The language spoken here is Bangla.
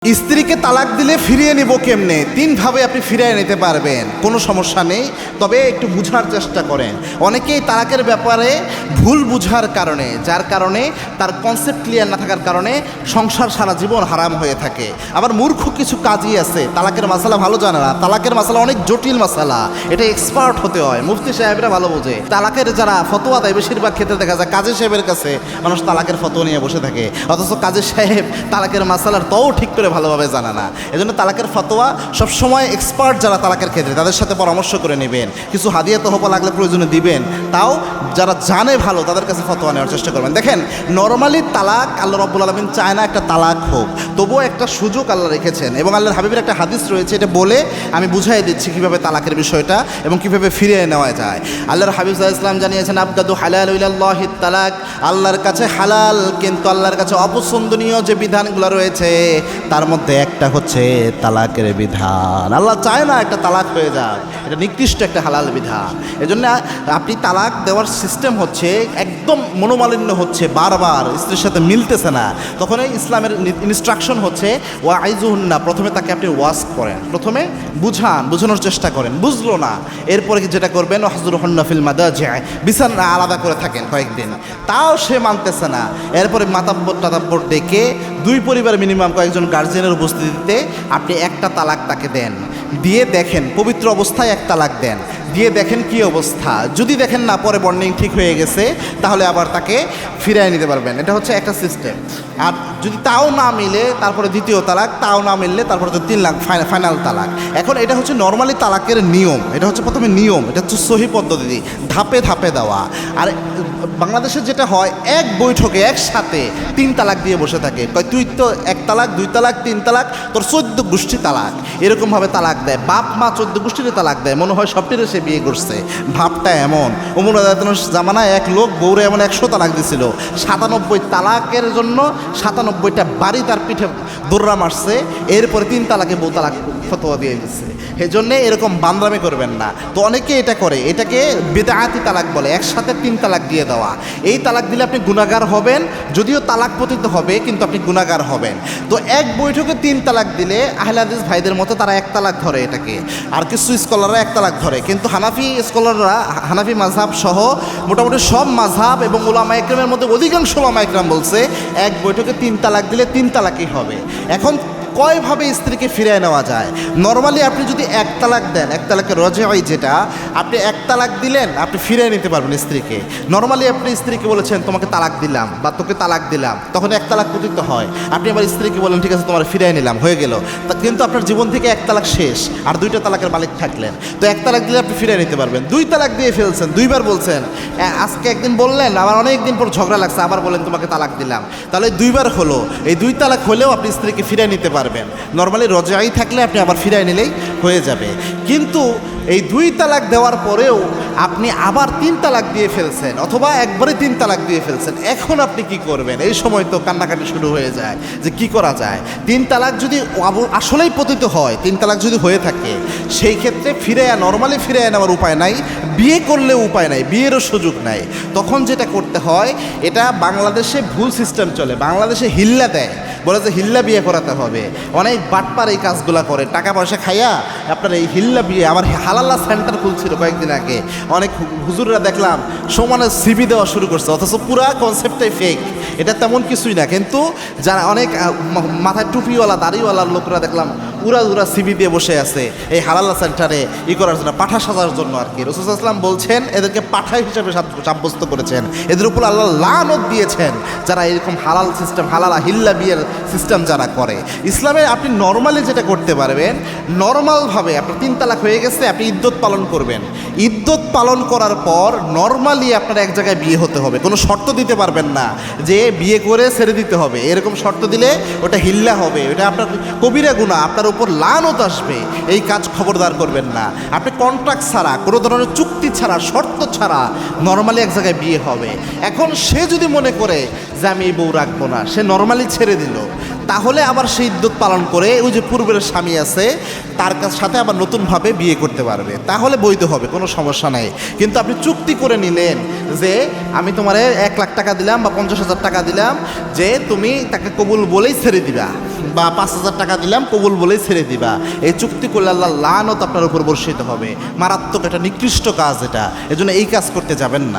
স্ত্রীকে তালাক দিলে ফিরিয়ে নিব কেমনে? তিনভাবে আপনি ফিরিয়ে নিতে পারবেন, কোনো সমস্যা নেই। তবে একটু বুঝার চেষ্টা করেন। অনেকেই তালাকের ব্যাপারে ভুল বুঝার কারণে, যার কারণে তার কনসেপ্ট ক্লিয়ার না থাকার কারণে সংসার সারা জীবন হারাম হয়ে থাকে। আবার মূর্খ কিছু কাজই আছে, তালাকের মাসালা ভালো জানে না। তালাকের মাসালা অনেক জটিল মাসালা, এটা এক্সপার্ট হতে হয়। মুফতি সাহেবরা ভালো বোঝে। তালাকের যারা ফতোয়া দেয় বেশিরভাগ ক্ষেত্রে দেখা যায় কাজী সাহেবের কাছে মানুষ তালাকের ফতোয়া নিয়ে বসে থাকে, অথচ কাজী সাহেব তালাকের মাসালার তাও ঠিক করে ভালোভাবে জানা না। এজন্য তালাকের ফতোয়া সবসময় এক্সপার্ট যারা তালাকের ক্ষেত্রে তাদের সাথে পরামর্শ করে নেবেন। কিছু হাদিয়া তহফা লাগলে প্রয়োজনে দিবেন, তাও যারা জানে ভালো তাদের কাছে ফতোয়া নেওয়ার চেষ্টা করবেন। দেখেন, নরমালি তালাক আল্লাহ রাব্বুল আলামিন চায় না একটা তালাক হোক, তবুও একটা সুযোগ আল্লাহ রেখেছেন এবং আল্লাহর হাবিবের একটা হাদিস রয়েছে, এটা বলে আমি বুঝাই দিচ্ছি কীভাবে তালাকের বিষয়টা এবং কীভাবে ফিরিয়ে নেওয়া যায়। আল্লাহর হাবিব সাল্লাল্লাহু আলাইহি ওয়াসাল্লাম জানিয়েছেন, আবগাদু হালালু ইলাল্লাহিত তালাক, আল্লাহর কাছে হালাল কিন্তু আল্লাহর কাছে অপছন্দনীয় যে বিধানগুলো রয়েছে তার মধ্যে একটা হচ্ছে তালাকের বিধান। আল্লাহ চায় না একটা তালাক হয়ে যাক, এটা নিকৃষ্ট একটা হালাল বিধান। এজন্য আপনি তালাক দেওয়ার সিস্টেম হচ্ছে একদম মনোমালিন্য হচ্ছে, বারবার স্ত্রীর সাথে মিলতেছে না, তখন ইসলামের ইনস্ট্রাকশন হচ্ছে ওয়া আইজুহুন্না, প্রথমে তাকে আপনি ওয়াজ করেন, প্রথমে বোঝানোর চেষ্টা করেন, বুঝলো না, এরপরে যেটা করবেন ওয়াহজুরুহুন্না ফিল মাদাজি, বিছানা আলাদা করে থাকেন কয়েকদিন, তাও সে মানতেছে না, এরপরে মাতাব্বর ডেকে দুই পরিবার মিনিমাম কয়েকজন গার্জিয়ানের উপস্থিতিতে আপনি একটা তালাক তাকে দেন, দিয়ে দেখেন পবিত্র অবস্থায় এক তালাক দেন, দিয়ে দেখেন কি অবস্থা। যদি দেখেন না পরে বন্ডিং ঠিক হয়ে গেছে তাহলে আবার তাকে ফিরিয়ে নিতে পারবেন। এটা হচ্ছে একটা সিস্টেম। আর যদি তাও না মিলে তারপরে দ্বিতীয় তালাক, তাও না মিললে তারপরে তো 3 লাখ ফাইনাল তালাক। এখন এটা হচ্ছে নর্মালি তালাকের নিয়ম, এটা হচ্ছে প্রথমে নিয়ম, এটা হচ্ছে সহি পদ্ধতি, ধাপে ধাপে দেওয়া। আর বাংলাদেশে যেটা হয় এক বৈঠকে একসাথে 3 তালাক দিয়ে বসে থাকে, কয় তুই তো 1 তালাক 2 তালাক 3 তালাক, তোর 14 গোষ্ঠী তালাক, এরকমভাবে তালাক দেয়। বাপ মা 14 গোষ্ঠীতে তালাক দেয়, মনে হয় সবটিরে সে বিয়ে করছে। ভাবটা এমন, ওমর রাদিয়াল্লাহু আনহু জামানায় এক লোক বউরে এমন 100 তালাক দিছিল, 97 তালাকের জন্য 97টা বাড়ি তার পিঠে দৌড়া মারছে, এরপরে 3 তালাকে বউ তালাক ফতোয়া দিয়ে দিচ্ছে। এই জন্যে এরকম বান্দরামি করবেন না। তো অনেকে এটা করে, এটাকে বিদআতি তালাক বলে, একসাথে 3 তালাক দিয়ে দেওয়া। এই তালাক দিলে আপনি গুনাহগার হবেন, যদিও তালাক পতিত হবে কিন্তু আপনি গুনাহগার হবেন। তো এক বৈঠকে 3 তালাক দিলে আহলে হাদিস ভাইদের মতো তারা 1 তালাক ধরে এটাকে, আর কিছু স্কলাররা 1 তালাক ধরে। কিন্তু হানাফি স্কলাররা, হানাফি মাযহাব সহ মোটামুটি সব মাযহাব এবং উলামা ইকরামের মধ্যে অধিকাংশ উলামা ইকরাম বলছে এক বৈঠকে 3 তালাক দিলে 3 তালাকই হবে। এখন কয়ভাবে স্ত্রীকে ফিরিয়ে নেওয়া যায়? নর্মালি আপনি যদি 1 তালাক দেন, 1 তালাকের রজঈ যেটা, আপনি 1 তালাক দিলেন আপনি ফিরিয়ে নিতে পারবেন স্ত্রীকে। নর্মালি আপনি স্ত্রীকে বলেছেন তোমাকে তালাক দিলাম বা তোকে তালাক দিলাম, তখন 1 তালাক পতিত হয়। আপনি আবার স্ত্রীকে বলেন ঠিক আছে তোমার ফিরিয়ে নিলাম, হয়ে গেল। কিন্তু আপনার জীবন থেকে 1 তালাক শেষ, আর 2টা তালাকের মালিক থাকলেন। তো 1 তালাক দিলে আপনি ফিরিয়ে নিতে পারবেন। 2 তালাক দিয়ে ফেলছেন, 2বার বলছেন, আজকে একদিন বললেন, আবার অনেক দিন পর ঝগড়া লাগছে, আবার বলেন তোমাকে তালাক দিলাম, তাহলে 2বার হলো। এই 2 তালাক হলেও আপনি স্ত্রীকে ফিরিয়ে নিতে পারবেন। নর্মালি রজঈ থাকলে আপনি আবার ফিরিয়ে নিলেই হয়ে যাবে। কিন্তু এই 2 তালাক দেওয়ার পরেও আপনি আবার 3 তালাক দিয়ে ফেলছেন, অথবা একবারে 3 তালাক দিয়ে ফেলছেন, এখন আপনি কি করবেন? এই সময় তো কান্নাকাটি শুরু হয়ে যায় যে কি করা যায়। 3 তালাক যদি আসলেই পতিত হয়, 3 তালাক যদি হয়ে থাকে, সেই ক্ষেত্রে নর্মালি ফিরে নেওয়ার উপায় নাই, বিয়ে করলেও উপায় নাই, বিয়েরও সুযোগ নাই। তখন যেটা করতে হয়, এটা বাংলাদেশে ভুল সিস্টেম চলে, বাংলাদেশে হিল্লা দেয়, বলে যে হিল্লা বিয়ে করাতে হবে। অনেক বাটপার এই কাজগুলা করে, টাকা পয়সা খাইয়া আপনার এই হিল্লা বিয়ে। আমার হালাল্লা সেন্টার খুলছিল কয়েকদিন আগে, অনেক হুজুররা দেখলাম সমানে সিবি দেওয়া শুরু করছে, অথচ পুরা কনসেপ্টটাই ফেক, এটা তেমন কিছুই না। কিন্তু যারা অনেক মাথায় টুপিওয়ালা দাড়িওয়ালার লোকরা দেখলাম উড়া সিবি দিয়ে বসে আছে এই হালাল্লা সেন্টারে করার জন্য, পাঠা সাজার জন্য আর কি। রাসূল সাল্লাল্লাহু আলাইহি ওয়াসাল্লাম বলছেন এদেরকে পাঠা হিসেবে সাব্যস্ত করেছেন, এদের উপর আল্লাহ লানত দিয়েছেন যারা এরকম হালাল সিস্টেম, হালালা হিল্লা বিয়ের সিস্টেম যারা করে। ইসলামে আপনি নর্মালি যেটা করতে পারবেন, নর্মালভাবে আপনার 3 তালাক হয়ে গেছে, আপনি ইদ্যত পালন করবেন। ইদ্যত পালন করার পর নর্মালি আপনার এক জায়গায় বিয়ে হতে হবে, কোনো শর্ত দিতে পারবেন না যে বিয়ে করে ছেড়ে দিতে হবে। এরকম শর্ত দিলে ওটা হিল্লা হবে, ওটা আপনার কবিরা গুনাহ, আপনার উপর লানত আসবে। এই কাজ খবরদার করবেন না। আপনি কন্ট্রাক্ট ছাড়া, কোনো ধরনের চুক্তি ছাড়া, শর্ত ছাড়া নর্মালি এক জায়গায় বিয়ে হবে। এখন সে যদি মনে করে যে আমি এই বউ রাখবো না, সে নর্মালি ছেড়ে দিল, তাহলে আবার সেই ইদ্যত পালন করে ওই যে পূর্বের স্বামী আছে তার সাথে আবার নতুনভাবে বিয়ে করতে পারবে, তাহলে বৈধ হবে, কোনো সমস্যা নাই। কিন্তু আপনি চুক্তি করে নিলেন যে আমি তোমারে 1 লাখ টাকা দিলাম বা 50,000 টাকা দিলাম, যে তুমি তাকে কবুল বলেই ছেড়ে দিবা, বা 5,000 টাকা দিলাম কবুল বলেই ছেড়ে দিবা। এই চুক্তি করলে আল্লাহ লানত আপনার উপর বর্ষিত হবে। মারাত্মক একটা নিকৃষ্ট কাজ এটা, এজন্য এই কাজ করতে যাবেন না।